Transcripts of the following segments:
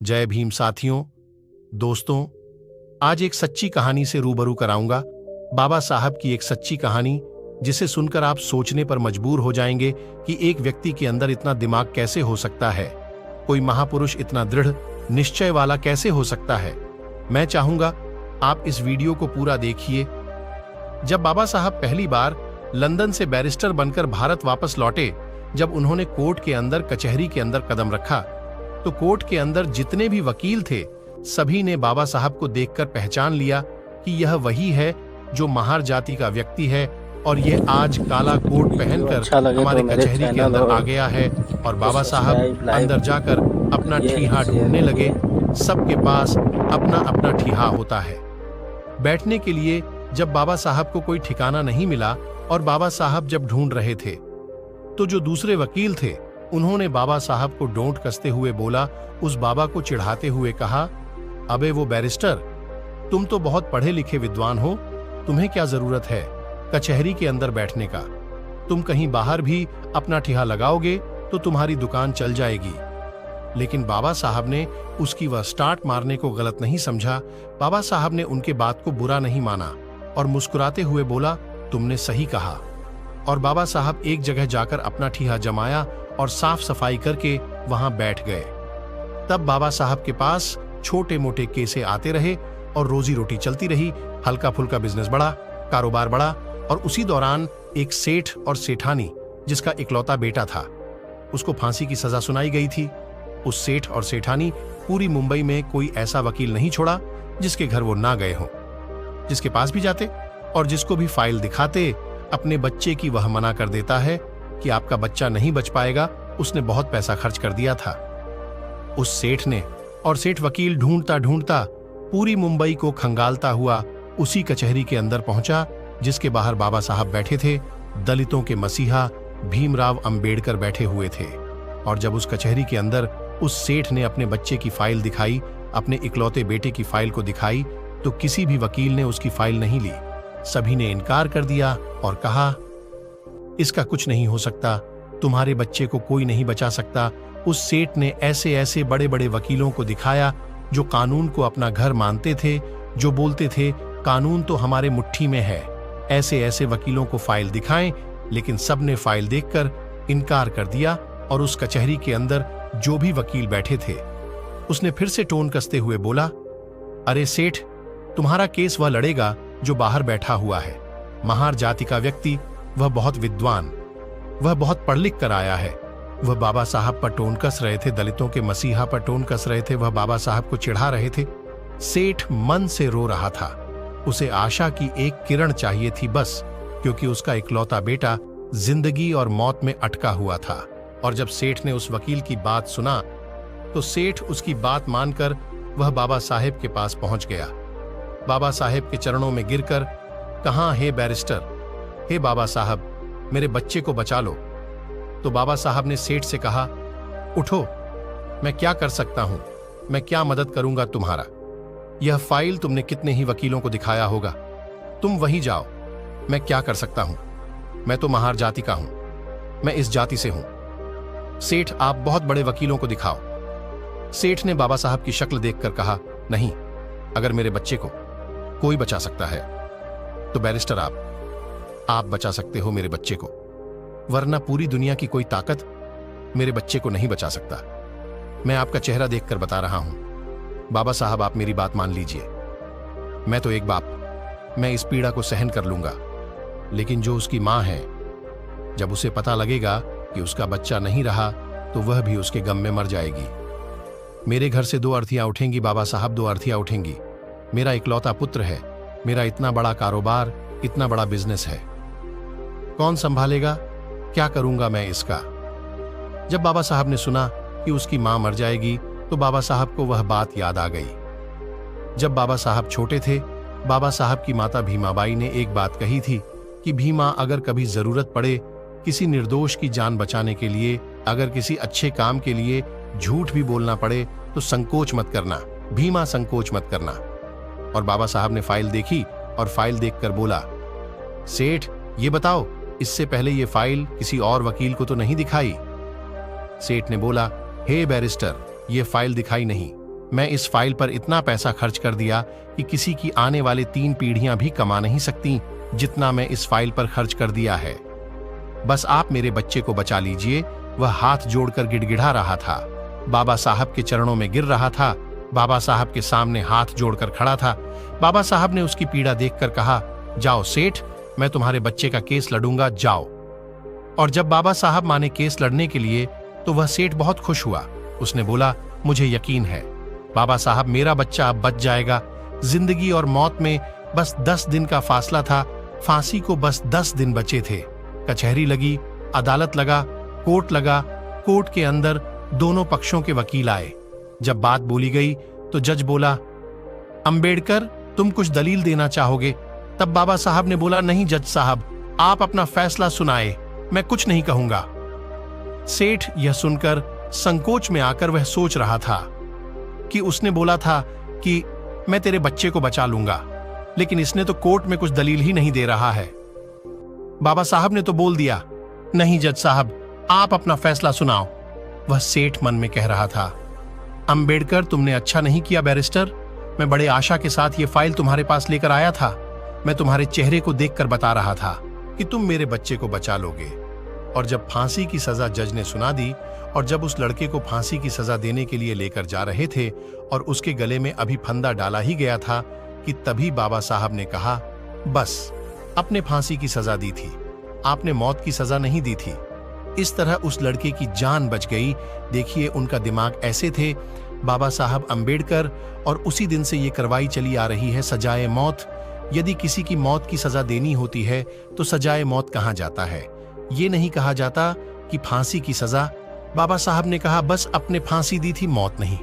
जय भीम साथियों, दोस्तों, आज एक सच्ची कहानी से रूबरू कराऊंगा। बाबा साहब की एक सच्ची कहानी जिसे सुनकर आप सोचने पर मजबूर हो जाएंगे कि एक व्यक्ति के अंदर इतना दिमाग कैसे हो सकता है, कोई महापुरुष इतना दृढ़ निश्चय वाला कैसे हो सकता है। मैं चाहूंगा आप इस वीडियो को पूरा देखिए। जब बाबा साहब पहली बार लंदन से बैरिस्टर बनकर भारत वापस लौटे, जब उन्होंने कोर्ट के अंदर, कचहरी के अंदर कदम रखा, तो कोर्ट के अंदर जितने भी वकील थे सभी ने बाबा साहब को देखकर पहचान लिया कि यह वही है जो महार जाति का व्यक्ति है और यह आज काला कोट पहनकर हमारे कचहरी के अंदर आ गया है। और बाबा साहब अंदर जाकर अपना ठीहा ढूंढने लगे। सबके पास अपना अपना ठीहा होता है। बैठने के लिए जब बाबा साहब को कोई ठिकाना नहीं मिला और बाबा साहब जब ढूंढ रहे थे, तो जो दूसरे वकील थे उन्होंने बाबा साहब को डोंट कसते हुए बोला, उस बाबा को चिढ़ाते हुए कहा, अबे वो बैरिस्टर, तुम तो बहुत पढ़े लिखे विद्वान हो, तुम्हें क्या जरूरत है कचहरी के अंदर बैठने का? तुम कहीं बाहर भी अपना ठिहा लगाओगे तो तुम्हारी दुकान चल जाएगी। लेकिन बाबा साहब ने उसकी वह स्टार्ट मारने को गलत नहीं समझा। बाबा साहब ने उनके बात को बुरा नहीं माना और मुस्कुराते हुए बोला, तुमने सही कहा। और बाबा साहब एक जगह जाकर अपना ठिहा जमाया और साफ सफाई करके वहां बैठ गए। तब बाबा साहब के पास छोटे मोटे केसे आते रहे और रोजी रोटी चलती रही। हल्का फुल्का बिजनेस बढ़ा, कारोबार बढ़ा। और उसी दौरान एक सेठ और सेठानी जिसका इकलौता बेटा था, उसको फांसी की सजा सुनाई गई थी। उस सेठ और सेठानी पूरी मुंबई में कोई ऐसा वकील नहीं छोड़ा जिसके घर वो ना गए हों। जिसके पास भी जाते और जिसको भी फाइल दिखाते, अपने बच्चे की वह मना कर देता है कि आपका बच्चा नहीं बच पाएगा, उसने बहुत पैसा खर्च कर दिया था। उस सेठ ने और सेठ वकील ढूंढता ढूंढता पूरी मुंबई को खंगालता हुआ उसी कचहरी के अंदर पहुंचा जिसके बाहर बाबा साहब बैठे थे। दलितों के मसीहा भीमराव अंबेडकर बैठे हुए थे। और जब उस कचहरी के अंदर उस सेठ ने अपने बच्चे की फाइल दिखाई, अपने इकलौते बेटे की फाइल को दिखाई, तो किसी भी वकील ने उसकी फाइल नहीं ली। सभी ने इनकार कर दिया और कहा, इसका कुछ नहीं हो सकता, तुम्हारे बच्चे को कोई नहीं बचा सकता। उस सेठ ने ऐसे ऐसे बड़े बड़े वकीलों को दिखाया जो कानून को अपना घर मानते थे, जो बोलते थे कानून तो हमारे मुट्ठी में है। ऐसे ऐसे वकीलों को फाइल दिखाएं, लेकिन सबने फाइल देखकर इनकार कर दिया। और उस कचहरी के अंदर जो भी वकील बैठे थे, उसने फिर से टोन कसते हुए बोला, अरे सेठ, तुम्हारा केस वह लड़ेगा जो बाहर बैठा हुआ है। महार जाति का व्यक्ति, वह बहुत विद्वान, वह बहुत पढ़ लिख कर आया है। वह बाबा साहब पर टोन कस रहे थे, दलितों के मसीहा पर टोन कस रहे थे, वह बाबा साहब को चिढ़ा रहे थे। सेठ मन से रो रहा था। उसे आशा की एक किरण चाहिए थी बस, क्योंकि उसका इकलौता बेटा जिंदगी और मौत में अटका हुआ था। और जब सेठ ने उस वकील की बात सुना, तो सेठ उसकी बात मानकर वह बाबा साहेब के पास पहुंच गया। बाबा साहेब के चरणों में गिरकर कहा, हे बैरिस्टर, हे बाबा साहब, मेरे बच्चे को बचा लो। तो बाबा साहब ने सेठ से कहा, उठो, मैं क्या कर सकता हूं, मैं क्या मदद करूंगा तुम्हारा। यह फाइल तुमने कितने ही वकीलों को दिखाया होगा, तुम वहीं जाओ, मैं क्या कर सकता हूं। मैं तो महार जाति का हूं, मैं इस जाति से हूं। सेठ, आप बहुत बड़े वकीलों को दिखाओ। सेठ ने बाबा साहब की शक्ल देखकर कहा, नहीं, अगर मेरे बच्चे को कोई बचा सकता है तो बैरिस्टर आप बचा सकते हो मेरे बच्चे को, वरना पूरी दुनिया की कोई ताकत मेरे बच्चे को नहीं बचा सकता। मैं आपका चेहरा देखकर बता रहा हूं। बाबा साहब, आप मेरी बात मान लीजिए। मैं तो एक बाप, मैं इस पीड़ा को सहन कर लूंगा, लेकिन जो उसकी मां है, जब उसे पता लगेगा कि उसका बच्चा नहीं रहा, तो वह भी उसके गम में मर जाएगी। मेरे घर से 2 अर्थियां उठेंगी बाबा साहब, 2 अर्थियां उठेंगी। मेरा इकलौता पुत्र है, मेरा इतना बड़ा कारोबार, इतना बड़ा बिजनेस है, कौन संभालेगा? क्या करूंगा मैं इसका? जब बाबा साहब ने सुना कि उसकी मां मर जाएगी, तो बाबा साहब को वह बात याद आ गई। जब बाबा साहब छोटे थे, बाबा साहब की माता भीमाबाई ने एक बात कही थी कि भीमा, अगर कभी जरूरत पड़े किसी निर्दोष की जान बचाने के लिए, अगर किसी अच्छे काम के लिए झूठ भी बोलना पड़े, तो संकोच मत करना भीमा, संकोच मत करना। और बाबा साहब ने फाइल देखी और फाइल देखकर बोला, सेठ, ये बताओ, इससे पहले ये फाइल किसी और वकील को तो नहीं दिखाई? सेठ ने बोला, हे बैरिस्टर, ये फाइल दिखाई नहीं, मैं इस फाइल पर इतना पैसा खर्च कर दिया कि किसी की आने वाले 3 पीढ़ियां भी कमा नहीं सकती जितना मैं इस फाइल पर खर्च कर दिया है। बस आप मेरे बच्चे को बचा लीजिए। वह हाथ जोड़कर गिड़गिड़ा रहा था। बाबा साहब के चरणों में गिर रहा था। बाबा साहब के सामने हाथ जोड़कर खड़ा था। बाबा साहब ने उसकी पीड़ा देखकर कहा, जाओ सेठ, मैं तुम्हारे बच्चे का केस लड़ूंगा, जाओ। और जब बाबा साहब माने केस लड़ने के लिए तो वह सेठ बहुत खुश हुआ। उसने बोला, मुझे यकीन है बाबा साहब, मेरा बच्चा अब बच जाएगा। जिंदगी और मौत में बस 10 दिन का फासला था। फांसी को बस 10 दिन बचे थे। कचहरी लगी, अदालत लगा, कोर्ट लगा। कोर्ट के अंदर दोनों पक्षों के वकील आए। जब बात बोली गई तो जज बोला, अंबेडकर, तुम कुछ दलील देना चाहोगे? तब बाबा साहब ने बोला, नहीं जज साहब, आप अपना फैसला सुनाए, मैं कुछ नहीं कहूंगा। सेठ यह सुनकर संकोच में आकर वह सोच रहा था कि उसने बोला था कि मैं तेरे बच्चे को बचा लूंगा, लेकिन इसने तो कोर्ट में कुछ दलील ही नहीं दे रहा है। बाबा साहब ने तो बोल दिया, नहीं जज साहब, आप अपना फैसला सुनाओ। वह सेठ मन में कह रहा था, अंबेडकर, तुमने अच्छा नहीं किया बैरिस्टर। मैं बड़े आशा के साथ ये फाइल तुम्हारे पास लेकर आया था। मैं तुम्हारे चेहरे को देखकर बता रहा था कि तुम मेरे बच्चे को बचा लोगे। और जब फांसी की सजा जज ने सुना दी और जब उस लड़के को फांसी की सजा देने के लिए लेकर जा रहे थे और उसके गले में अभी फंदा डाला ही गया था कि तभी बाबा साहब ने कहा, बस, आपने फांसी की सजा दी थी, आपने मौत की सजा नहीं दी थी। इस तरह उस लड़के की जान बच गई। देखिए, उनका दिमाग ऐसे थे बाबा साहब अंबेडकर, और उसी दिन से ये करवाई चली आ रही है सजाए मौत। यदि किसी की मौत की सजा देनी होती है तो सजाए मौत कहा जाता है, ये नहीं कहा जाता कि फांसी की सजा। बाबा साहब ने कहा, बस अपने फांसी दी थी, मौत नहीं।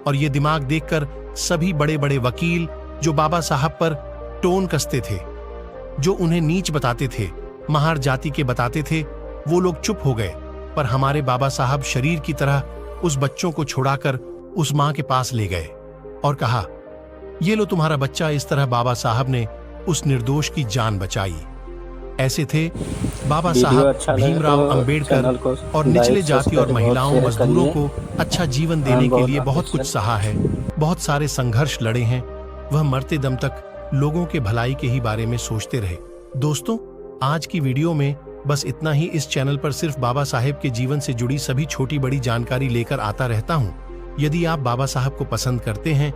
और ये दिमाग देखकर सभी बड़े बड़े वकील जो बाबा साहब पर टोन कसते थे, जो उन्हें नीच बताते थे, महार जाति के बताते थे, वो लोग चुप हो गए। पर हमारे बाबा साहब शरीर की तरह उस बच्चों को छुड़ाकर उस मां के पास ले गए और कहा, ये लो तुम्हारा बच्चा। इस तरह बाबा साहब ने उस निर्दोष की जान बचाई। ऐसे थे बाबा साहब भीमराव अंबेडकर, और निचले जाति और महिलाओं, मजदूरों को अच्छा जीवन देने के लिए बहुत कुछ सहा है, बहुत सारे संघर्ष लड़े हैं। वह मरते दम तक लोगों के भलाई के ही बारे में सोचते रहे। दोस्तों, आज की वीडियो में बस इतना ही। इस चैनल पर सिर्फ बाबा साहेब के जीवन से जुड़ी सभी छोटी बड़ी जानकारी लेकर आता रहता हूँ। यदि आप बाबा साहब को पसंद करते हैं